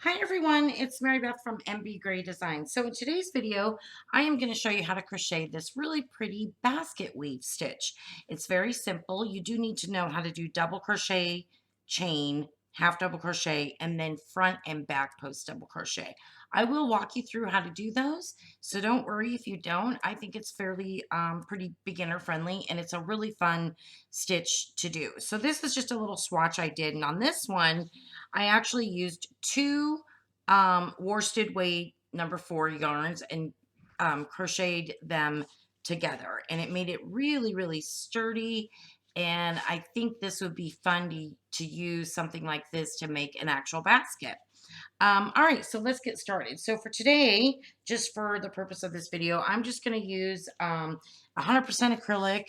Hi everyone, it's Mary Beth from MBGrayDesigns. So in today's video, I am going to show you how to crochet this really pretty basket weave stitch. It's very simple. You do need to know how to do double crochet, chain, half double crochet, and then front and back post double crochet. I will walk you through how to do those, so don't worry if you don't. I think it's fairly pretty beginner friendly, and it's a really fun stitch to do. So this is just a little swatch I did, and on this one, I actually used two worsted weight number 4 yarns and crocheted them together, and it made it really sturdy. And I think this would be fun to use something like this to make an actual basket. All right, so let's get started. So for today, just for the purpose of this video, I'm just going to use 100% acrylic,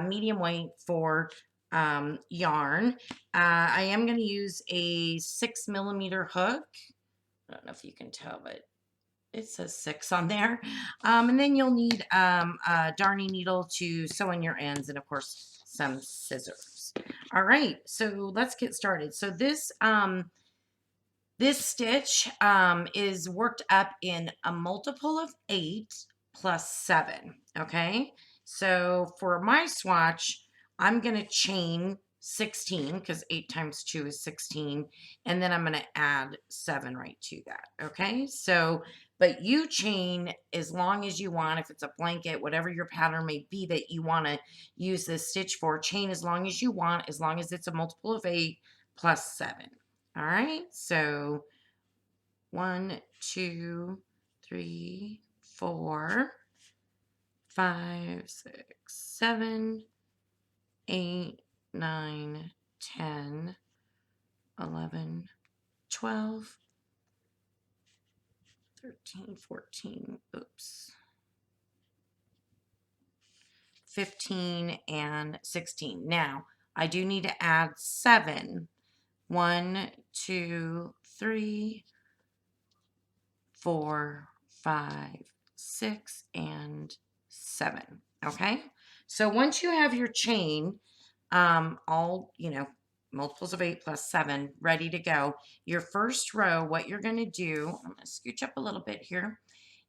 medium weight for yarn. I am going to use a 6mm hook. I don't know if you can tell, but it says 6 on there. And then you'll need a darning needle to sew in your ends, and of course some scissors. All right, so let's get started. So this stitch is worked up in a multiple of 8 plus 7, okay? So for my swatch, I'm going to chain 16 because 8 times 2 is 16, and then I'm going to add 7 right to that, okay? So, but you chain as long as you want. If it's a blanket, whatever your pattern may be that you want to use this stitch for, chain as long as you want, as long as it's a multiple of 8 plus 7. All right, so 1, 2, 3, 4, 5, 6, 7, 8, 9, 10, 11, 12, 13, 14, oops, 15, and 16. Now, I do need to add 7. 1, 2, 3, 4, 5, 6, and 7. Okay, so once you have your chain, all, multiples of 8 plus 7 ready to go, your first row, what you're going to do, I'm going to scooch up a little bit here,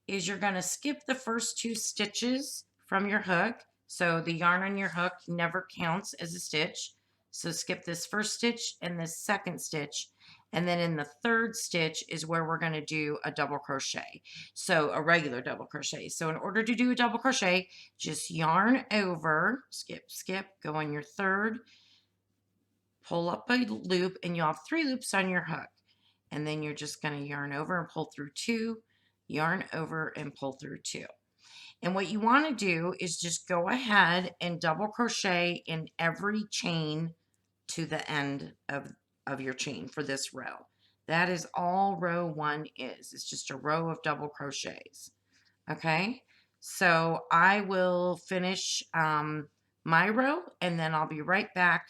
is you're going to skip the first 2 stitches from your hook. So the yarn on your hook never counts as a stitch. So skip this first stitch and this second stitch. And then in the third stitch is where we're going to do a double crochet. So a regular double crochet. So in order to do a double crochet, just yarn over, skip, go on your third, pull up a loop, and you'll have 3 loops on your hook. And then you're just going to yarn over and pull through 2, yarn over and pull through 2. And what you want to do is just go ahead and double crochet in every chain to the end of your chain for this row. That is all row 1 is. It's just a row of double crochets. Okay, so I will finish my row, and then I'll be right back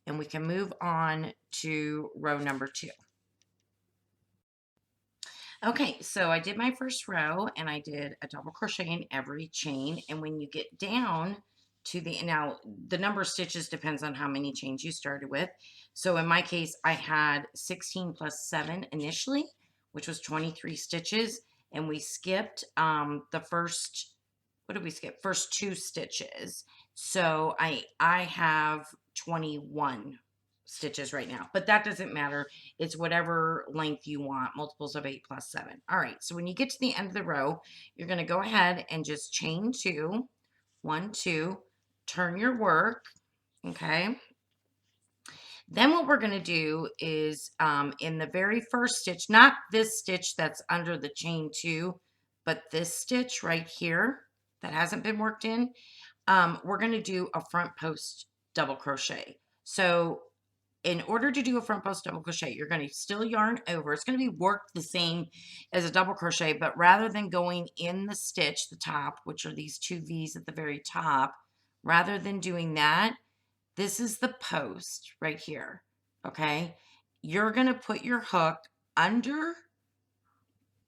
and we can move on to row number 2. Okay, so I did my first row and I did a double crochet in every chain. And when you get down to now the number of stitches depends on how many chains you started with. So in my case, I had 16 plus 7 initially, which was 23 stitches. And we skipped the first, what did we skip? First 2 stitches. So I have 21 stitches right now, but that doesn't matter. It's whatever length you want, multiples of 8 plus 7. All right, so when you get to the end of the row, you're going to go ahead and just chain 2, 1, 2, turn your work, okay? Then what we're going to do is in the very first stitch, not this stitch that's under the chain 2, but this stitch right here that hasn't been worked in, we're going to do a front post double crochet. So in order to do a front post double crochet, you're going to still yarn over. It's going to be worked the same as a double crochet, but rather than going in the stitch, the top, which are these 2 V's at the very top, rather than doing that, this is the post right here, okay? You're going to put your hook under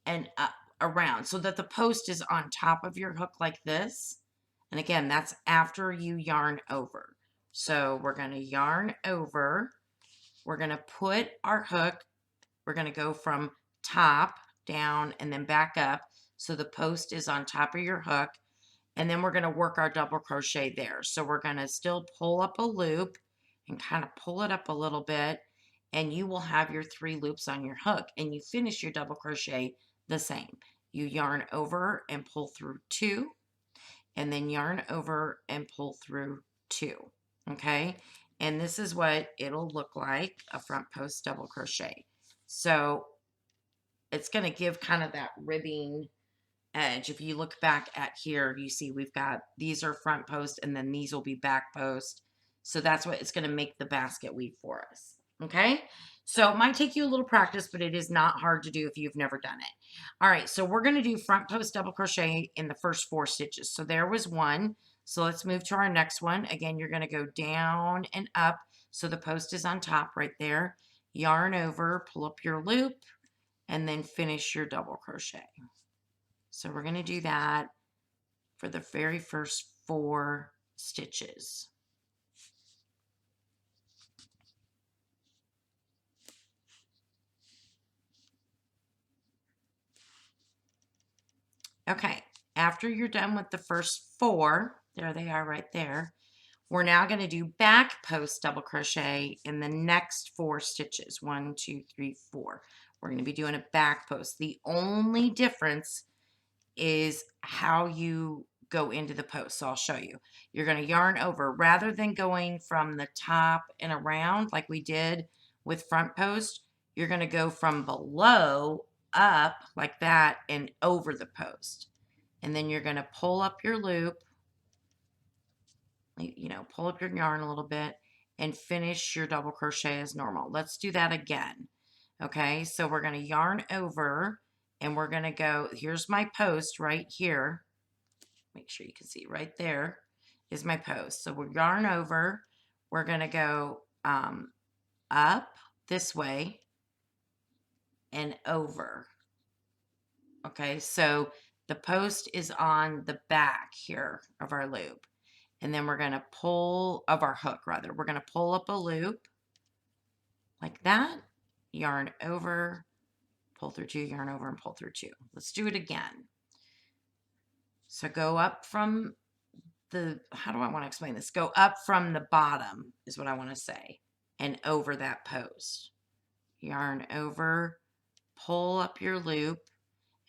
and up, around, so that the post is on top of your hook like this. And again, that's after you yarn over. So we're going to yarn over. We're going to put our hook we're going to go from top down and then back up. So the post is on top of your hook. And then we're going to work our double crochet there. So we're going to still pull up a loop and kind of pull it up a little bit. And you will have your 3 loops on your hook. And you finish your double crochet the same. You yarn over and pull through 2. And then yarn over and pull through 2. Okay. And this is what it'll look like, a front post double crochet. So it's going to give kind of that ribbing edge. If you look back at here, you see we've got, these are front post and then these will be back post. So that's what it's going to make the basket weave for us. Okay. So it might take you a little practice, but it is not hard to do if you've never done it. All right. So we're going to do front post double crochet in the first 4 stitches. So there was one. So let's move to our next one. Again, you're going to go down and up. So the post is on top right there. Yarn over, pull up your loop, and then finish your double crochet. So we're going to do that for the very first 4 stitches. Okay, after you're done with the first 4, there they are right there, we're now going to do back post double crochet in the next 4 stitches. 1, 2, 3, 4. We're going to be doing a back post. The only difference is how you go into the post. So I'll show you. You're going to yarn over rather than going from the top and around like we did with front post. You're going to go from below up like that and over the post. And then you're going to pull up your loop, you know, pull up your yarn a little bit and finish your double crochet as normal. Let's do that again. Okay, so we're going to yarn over and we're going to go, here's my post right here. Make sure you can see right there is my post. So we'll yarn over. We're going to go up this way and over. Okay, so the post is on the back here of our loop. And then we're going to pull, of our hook rather, we're going to pull up a loop like that, yarn over, pull through 2, yarn over and pull through 2. Let's do it again. So go up from the, how do I want to explain this? Go up from the bottom is what I want to say, and over that post. Yarn over, pull up your loop,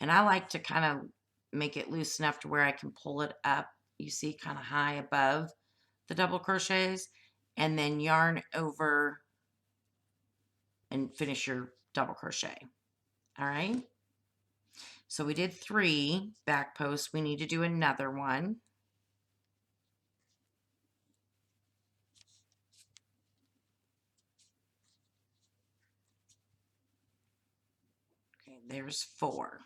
and I like to kind of make it loose enough to where I can pull it up, you see, kind of high above the double crochets, and then yarn over and finish your double crochet. All right. So we did 3 back posts. We need to do another one. Okay, there's 4.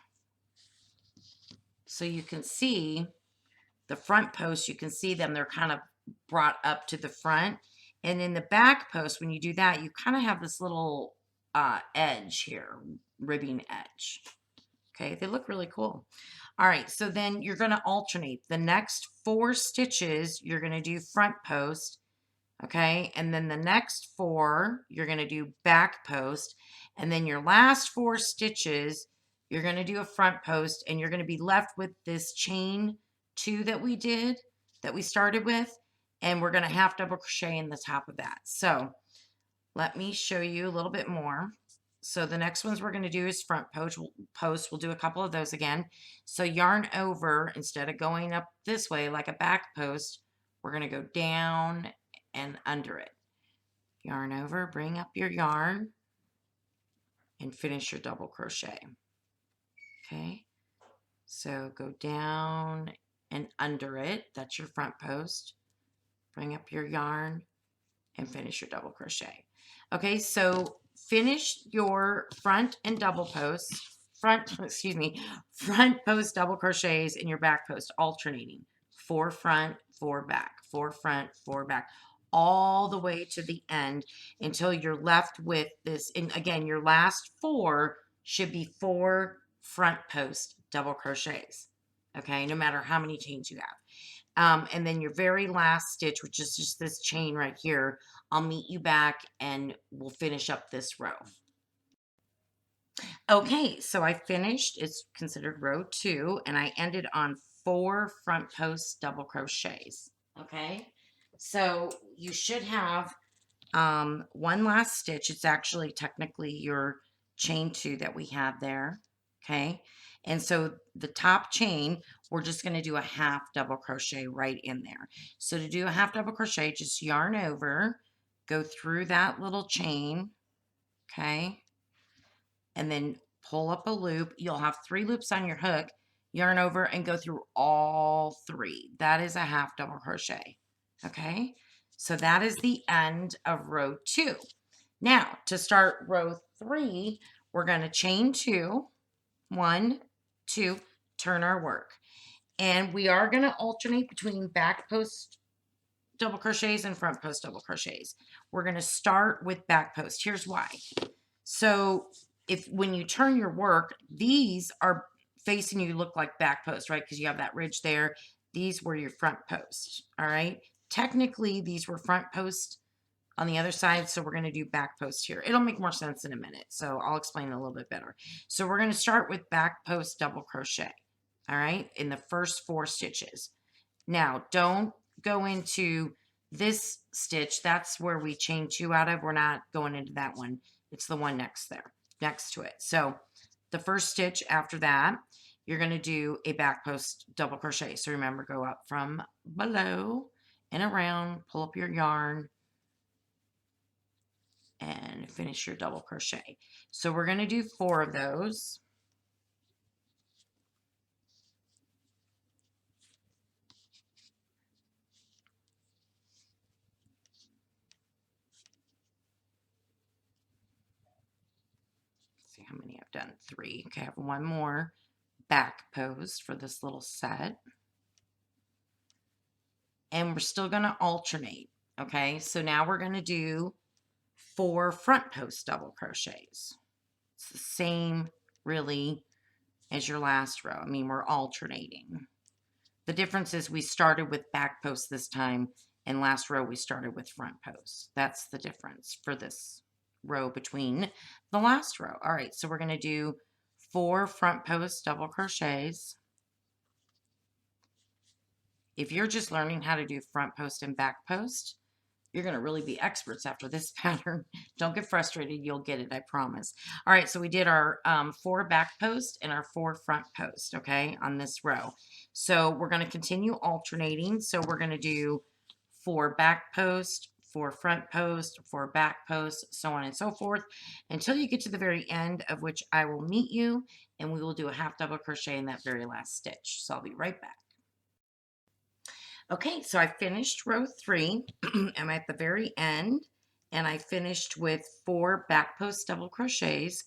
So you can see the front posts, you can see them, they're kind of brought up to the front. And in the back post, when you do that, you kind of have this little edge here, ribbing edge. Okay, they look really cool. All right, so then you're going to alternate. The next 4 stitches, you're going to do front post, okay? And then the next 4, you're going to do back post. And then your last 4 stitches, you're going to do a front post, and you're going to be left with this chain 2 that we did, that we started with, and we're going to half double crochet in the top of that. So let me show you a little bit more. So the next ones we're going to do is front post. We'll do a couple of those again. So yarn over, instead of going up this way like a back post, we're going to go down and under it. Yarn over, bring up your yarn, and finish your double crochet. Okay, so go down and under it. That's your front post. Bring up your yarn and finish your double crochet. Okay, so finish your front and double posts, front post double crochets in your back post, alternating 4 front, 4 back, 4 front, 4 back, all the way to the end until you're left with this. And again, your last 4 should be 4 front post double crochets. Okay, no matter how many chains you have. And then your very last stitch, which is just this chain right here, I'll meet you back and we'll finish up this row. Okay, so I finished, it's considered row 2, and I ended on 4 front post double crochets. Okay, so you should have one last stitch. It's actually technically your chain 2 that we had there. Okay, and so the top chain, we're just going to do a half double crochet right in there. So to do a half double crochet, just yarn over, go through that little chain. Okay, and then pull up a loop. You'll have 3 loops on your hook, yarn over and go through all 3. That is a half double crochet. Okay, so that is the end of row 2. Now to start row 3, we're going to chain 2, 1, 2, turn our work, and we are going to alternate between back post double crochets and front post double crochets. We're going to start with back post. Here's why. So if when you turn your work, these are facing you look like back posts, right? Because you have that ridge there. These were your front posts, all right? Technically, these were front posts on the other side, so we're going to do back post here. It'll make more sense in a minute, so I'll explain it a little bit better. So we're going to start with back post double crochet, all right, in the first 4 stitches. Now, don't go into this stitch. That's where we chain 2 out of. We're not going into that one. It's the one next to it. So the first stitch after that, you're going to do a back post double crochet. So remember, go up from below and around, pull up your yarn, and finish your double crochet. So we're going to do 4 of those. See how many I've done. 3. Okay, I have one more back post for this little set. And we're still going to alternate. Okay, so now we're going to do 4 front post double crochets. It's the same really as your last row. I mean, we're alternating. The difference is we started with back post this time, and last row we started with front post. That's the difference for this row between the last row. All right, so we're going to do 4 front post double crochets. If you're just learning how to do front post and back post, you're going to really be experts after this pattern. Don't get frustrated. You'll get it, I promise. All right, so we did our 4 back post and our 4 front post, okay, on this row. So we're going to continue alternating. So we're going to do 4 back post, 4 front post, 4 back post, so on and so forth, until you get to the very end, of which I will meet you, and we will do a half double crochet in that very last stitch. So I'll be right back. Okay, so I finished row 3. I'm at the very end, and I finished with 4 back post double crochets.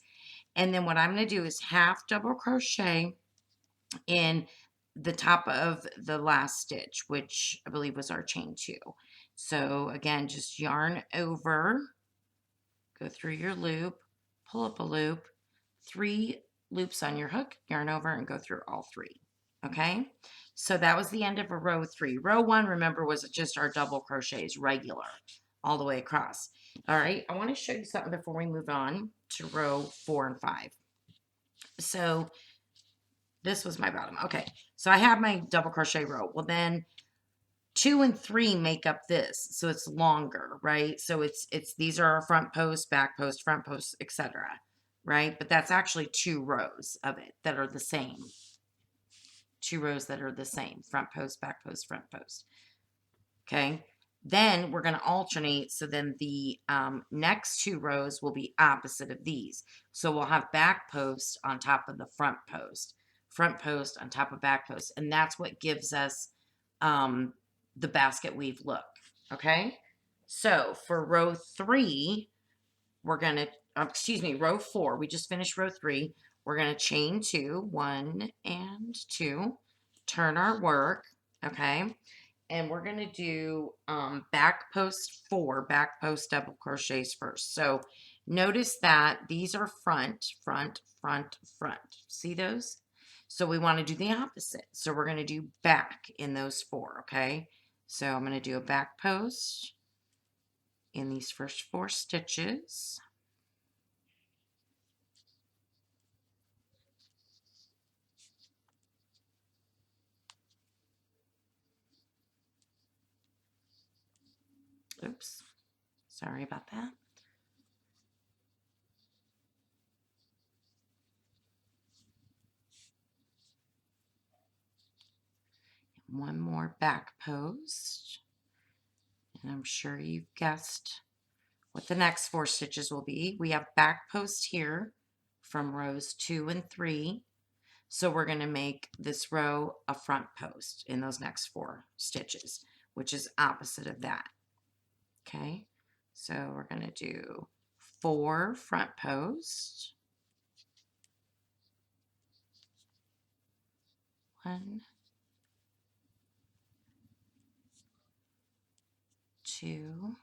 And then what I'm going to do is half double crochet in the top of the last stitch, which I believe was our chain 2. So again, just yarn over, go through your loop, pull up a loop, 3 loops on your hook, yarn over, and go through all 3. Okay, so that was the end of a row 3. Row 1, remember, was just our double crochets, regular, all the way across. All right, I want to show you something before we move on to row 4 and 5. So this was my bottom. Okay, so I have my double crochet row. Well, then 2 and 3 make up this, so it's longer, right? So it's these are our front post, back post, front post, etc., right? But that's actually 2 rows of it that are the same. 2 rows that are the same, front post, back post, front post. Okay, then we're going to alternate, so then the next 2 rows will be opposite of these. So we'll have back post on top of the front post on top of back post, and that's what gives us the basket weave look. Okay, so for row 3, we're going to, excuse me, row 4, we just finished row 3. We're going to chain 2, 1 and 2, turn our work, okay, and we're going to do back post 4 back post double crochets first. So notice that these are front, front, front, front. See those? So we want to do the opposite. So we're going to do back in those 4, okay? So I'm going to do a back post in these first 4 stitches. Oops, sorry about that. One more back post, and I'm sure you've guessed what the next 4 stitches will be. We have back post here from rows 2 and 3. So we're going to make this row a front post in those next 4 stitches, which is opposite of that. Okay, so we're going to do 4 front posts. 1, 2,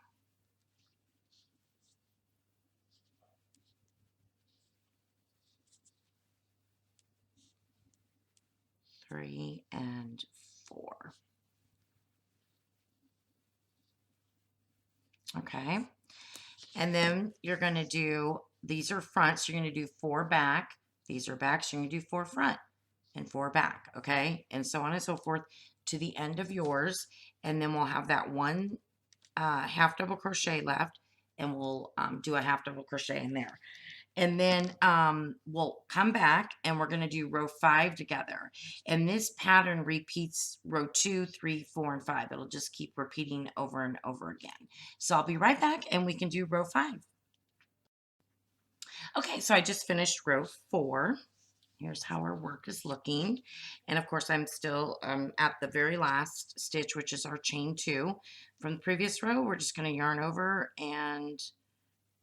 3, and 4. Okay, and then you're going to do, these are fronts, you're going to do 4 back, these are backs, you're going to do 4 front and 4 back, okay, and so on and so forth to the end of yours, and then we'll have that one half double crochet left, and we'll do a half double crochet in there. And then we'll come back and we're going to do row 5 together. And this pattern repeats row 2, 3, 4, and 5. It'll just keep repeating over and over again. So I'll be right back and we can do row 5. Okay, so I just finished row 4. Here's how our work is looking. And of course, I'm still at the very last stitch, which is our chain 2. From the previous row, we're just going to yarn over and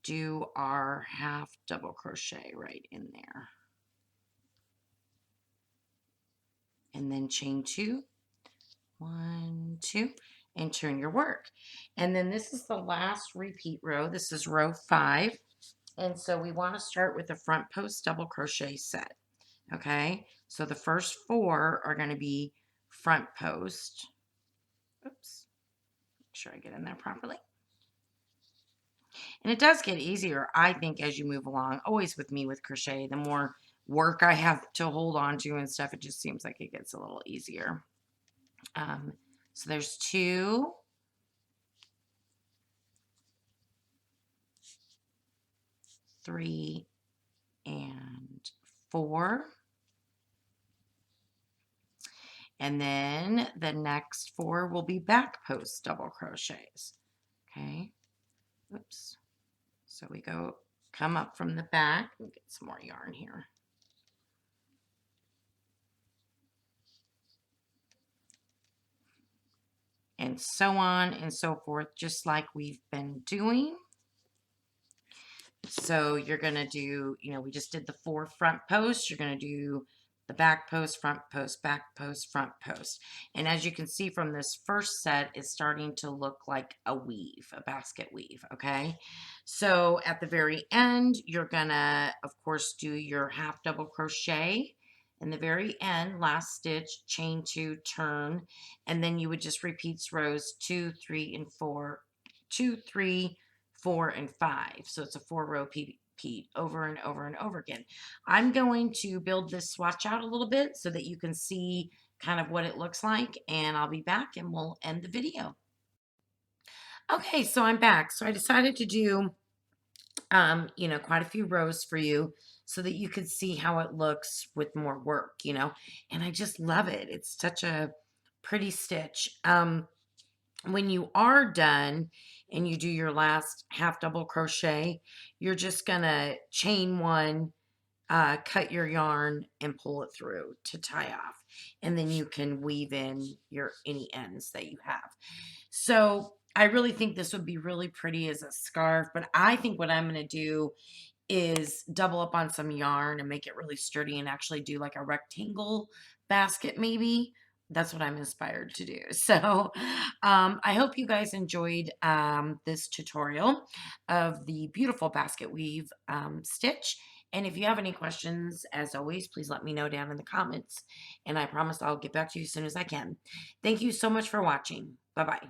do our half double crochet right in there. And then chain 2, 1, 2, and turn your work. And then this is the last repeat row. This is row 5. And so we want to start with a front post double crochet set. Okay, so the first 4 are going to be front post. Oops, make sure I get in there properly. And it does get easier, I think, as you move along. Always with me with crochet, the more work I have to hold on to and stuff, it just seems like it gets a little easier. So there's 2. 3, and 4. And then the next 4 will be back post double crochets. Okay. Oops. So we come up from the back and get some more yarn here. And so on and so forth, just like we've been doing. So you're going to do, we just did the 4 front posts. You're going to do the back post, front post, back post, front post. And as you can see from this first set, it's starting to look like a weave, a basket weave, okay? So at the very end, you're going to, of course, do your half double crochet. In the very end, last stitch, chain 2, turn, and then you would just repeat rows 2, 3, and 4, 2, 3, 4, and 5. So it's a 4-row repeat over and over and over again. I'm going to build this swatch out a little bit so that you can see kind of what it looks like, and I'll be back and we'll end the video. Okay, so I'm back. So I decided to do, quite a few rows for you so that you could see how it looks with more work, and I just love it. It's such a pretty stitch. When you are done and you do your last half double crochet, you're just gonna chain 1, cut your yarn and pull it through to tie off, and then you can weave in any ends that you have. So I really think this would be really pretty as a scarf, but I think what I'm going to do is double up on some yarn and make it really sturdy and actually do like a rectangle basket maybe. That's what I'm inspired to do. So I hope you guys enjoyed this tutorial of the beautiful basket weave stitch. And if you have any questions, as always, please let me know down in the comments. And I promise I'll get back to you as soon as I can. Thank you so much for watching. Bye-bye.